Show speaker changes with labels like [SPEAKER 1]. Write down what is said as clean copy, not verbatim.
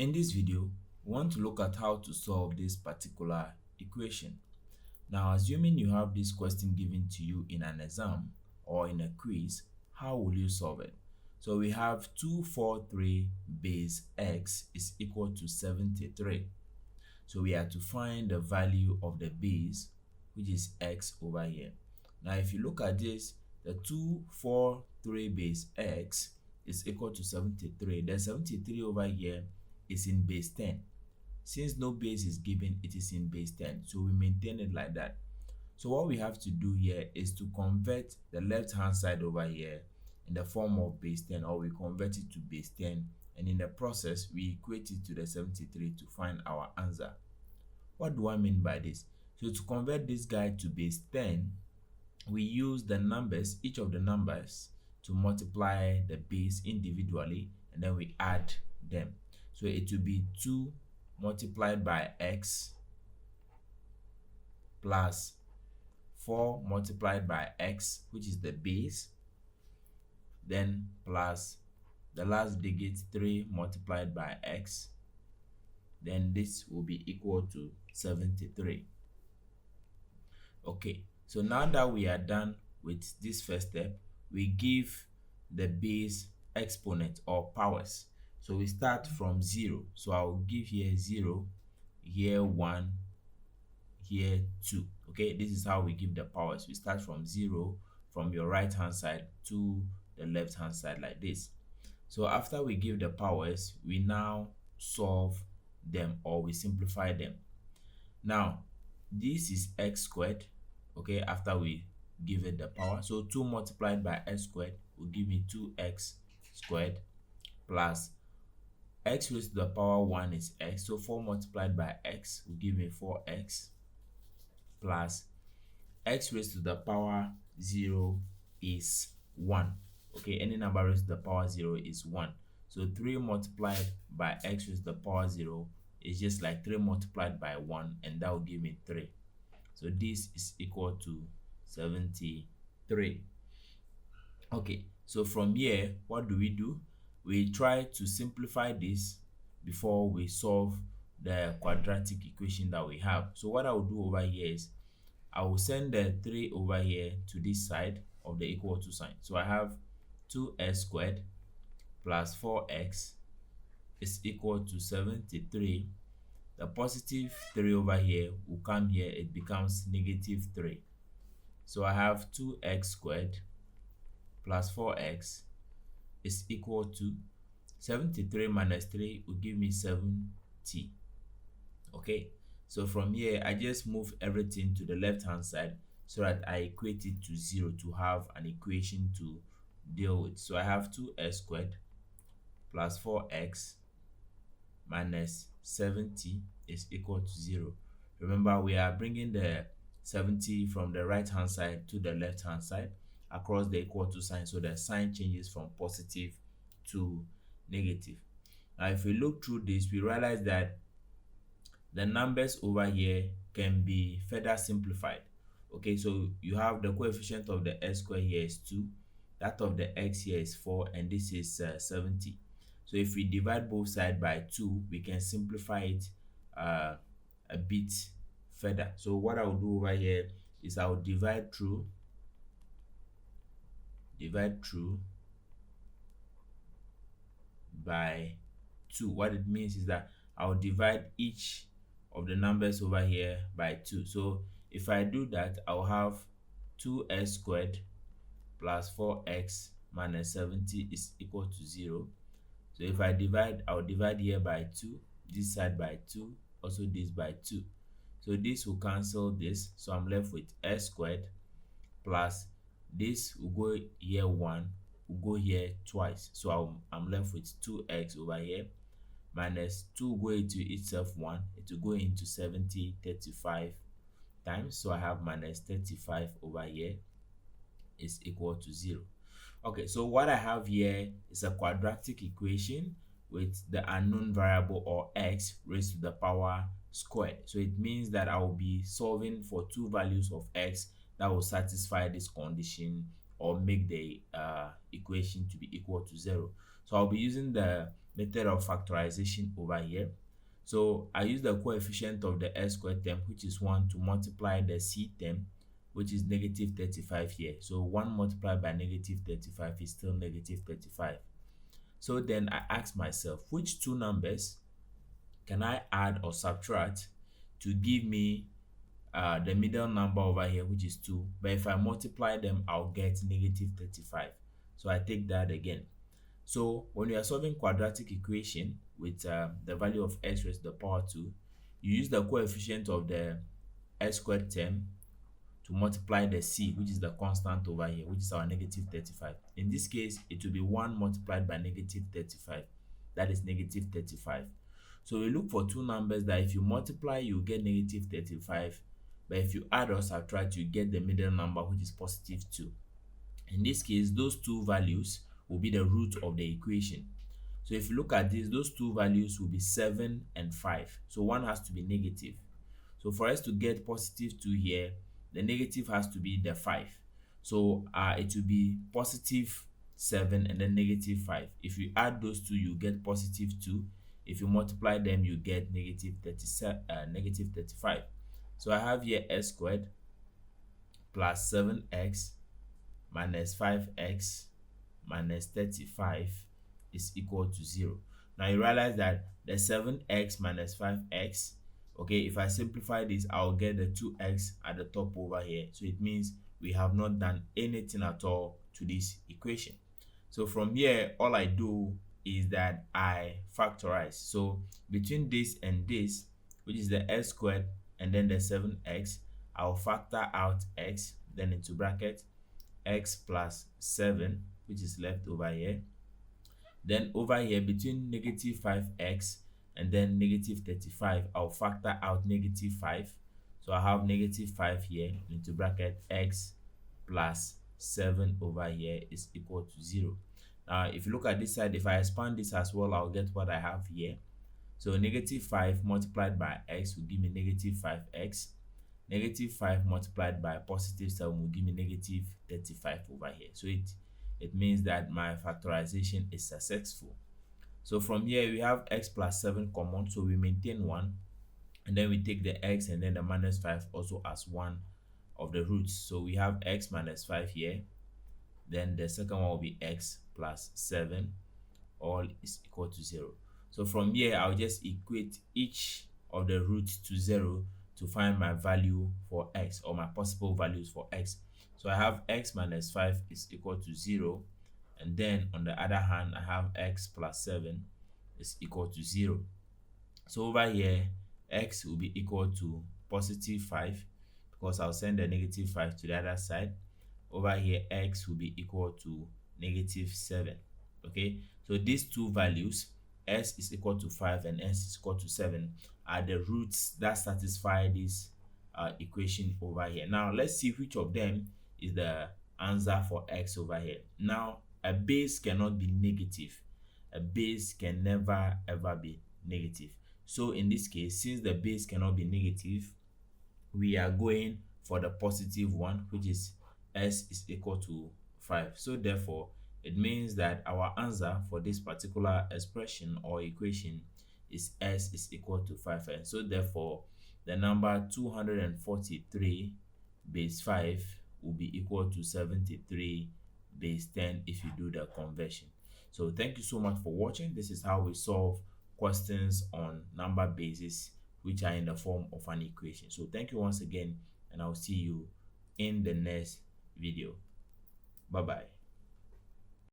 [SPEAKER 1] In this video, we want to look at how to solve this particular equation. Now, assuming you have this question given to you in an exam or in a quiz, how will you solve it? So we have 243 base x is equal to 73. So we have to find the value of the base, which is x over here. Now, if you look at this, the 243 base x is equal to 73. The 73 over here is in base 10. Since no base is given, it is in base 10. So we maintain it like that. So what we have to do here is to convert the left hand side over here in the form of base 10, or we convert it to base 10, and in the process we equate it to the 73 to find our answer. What do I mean by this? So to convert this guy to base 10, we use the numbers, each of the numbers, to multiply the base individually, and then we add them. So it will be 2 multiplied by x plus 4 multiplied by x, which is the base, then plus the last digit 3 multiplied by x, then this will be equal to 73. Okay, so now that we are done with this first step, we give the base exponent or powers. So we start from 0. So I will give here 0, here 1, here 2. Okay, this is how we give the powers. We start from 0 from your right hand side to the left hand side like this. So after we give the powers, we now solve them, or we simplify them. Now this is x squared, okay, after we give it the power. So 2 multiplied by x squared will give me 2x squared plus x raised to the power 1 is x, so 4 multiplied by x will give me 4x plus x raised to the power 0 is 1. Okay, any number raised to the power 0 is 1. So 3 multiplied by x raised to the power 0 is just like 3 multiplied by 1, and that will give me 3. So this is equal to 73. Okay, so from here, what do? We try to simplify this before we solve the quadratic equation that we have. So what I will do over here is I will send the 3 over here to this side of the equal to sign. So I have 2x squared plus 4x is equal to 73. The positive 3 over here will come here, it becomes negative 3. So I have 2x squared plus 4x is equal to 73 minus 3 will give me 70. Okay, so from here I just move everything to the left hand side so that I equate it to 0 to have an equation to deal with. So I have 2x squared plus 4x minus 70 is equal to 0. Remember, we are bringing the 70 from the right hand side to the left hand side across the equal to sign, so the sign changes from positive to negative. Now if we look through this, we realize that the numbers over here can be further simplified. Okay, so you have the coefficient of the x squared here is 2, that of the x here is 4, and this is 70. So if we divide both sides by 2, we can simplify it a bit further. So what I will do over here is I will divide through by 2. What it means is that I will divide each of the numbers over here by 2. So if I do that, I will have 2x squared plus 4x minus 70 is equal to 0. So if I divide, I'll divide here by 2, this side by 2, also this by 2. So this will cancel this, so I'm left with x squared plus this will go here 1, will go here twice. So I'm left with 2x over here minus 2 will go into itself 1, it will go into 70 35 times. So I have minus 35 over here is equal to 0. Okay, so what I have here is a quadratic equation with the unknown variable, or x raised to the power squared. So it means that I will be solving for 2 values of x that will satisfy this condition or make the equation to be equal to 0. So I'll be using the method of factorization over here. So I use the coefficient of the x squared term, which is 1, to multiply the c term, which is negative 35 here. So 1 multiplied by negative 35 is still negative 35. So then I ask myself, which two numbers can I add or subtract to give me the middle number over here, which is 2. But if I multiply them, I'll get negative 35. So I take that again. So when you are solving quadratic equation with the value of x raised to the power 2, you use the coefficient of the x squared term to multiply the c, which is the constant over here, which is our negative 35. In this case, it will be 1 multiplied by negative 35. That is negative 35. So we look for two numbers that if you multiply, you get negative 35. But if you add or subtract, you get the middle number, which is positive 2. In this case, those two values will be the root of the equation. So if you look at this, those two values will be 7 and 5. So one has to be negative. So for us to get positive 2 here, the negative has to be the 5. So it will be positive 7 and then negative 5. If you add those two, you get positive 2. If you multiply them, you get negative 35. So I have here x squared plus 7x minus 5x minus 35 is equal to 0. Now you realize that the 7x minus 5x, okay, if I simplify this, I'll get the 2x at the top over here. So it means we have not done anything at all to this equation. So from here, all I do is that I factorize. So between this and this, which is the x squared and then the 7x, I'll factor out x, then into bracket x plus 7, which is left over here. Then over here, between negative 5x and then negative 35, I'll factor out negative 5. So I have negative 5 here, into bracket x plus 7 over here is equal to 0. Now, if you look at this side, if I expand this as well, I'll get what I have here. So negative 5 multiplied by x will give me negative 5x. Negative 5 multiplied by positive 7 will give me negative 35 over here. So it means that my factorization is successful. So from here, we have x plus 7 common, so we maintain 1. And then we take the x and then the minus 5 also as one of the roots. So we have x minus 5 here. Then the second one will be x plus 7. All is equal to 0. So from here, I'll just equate each of the roots to 0 to find my value for x, or my possible values for x. So I have x minus 5 is equal to 0. And then on the other hand, I have x plus 7 is equal to 0. So over here, x will be equal to positive 5, because I'll send the negative 5 to the other side. Over here, x will be equal to negative 7. Okay, so these two values, s is equal to 5 and s is equal to 7, are the roots that satisfy this equation over here. Now let's see which of them is the answer for x over here. Now a base cannot be negative. A base can never ever be negative. So in this case, since the base cannot be negative, we are going for the positive one, which is s is equal to 5. So therefore, it means that our answer for this particular expression or equation is s is equal to 5. And so therefore, the number 243 base 5 will be equal to 73 base 10 if you do the conversion. So thank you so much for watching. This is how we solve questions on number bases which are in the form of an equation. So thank you once again, and I'll see you in the next video. Bye bye.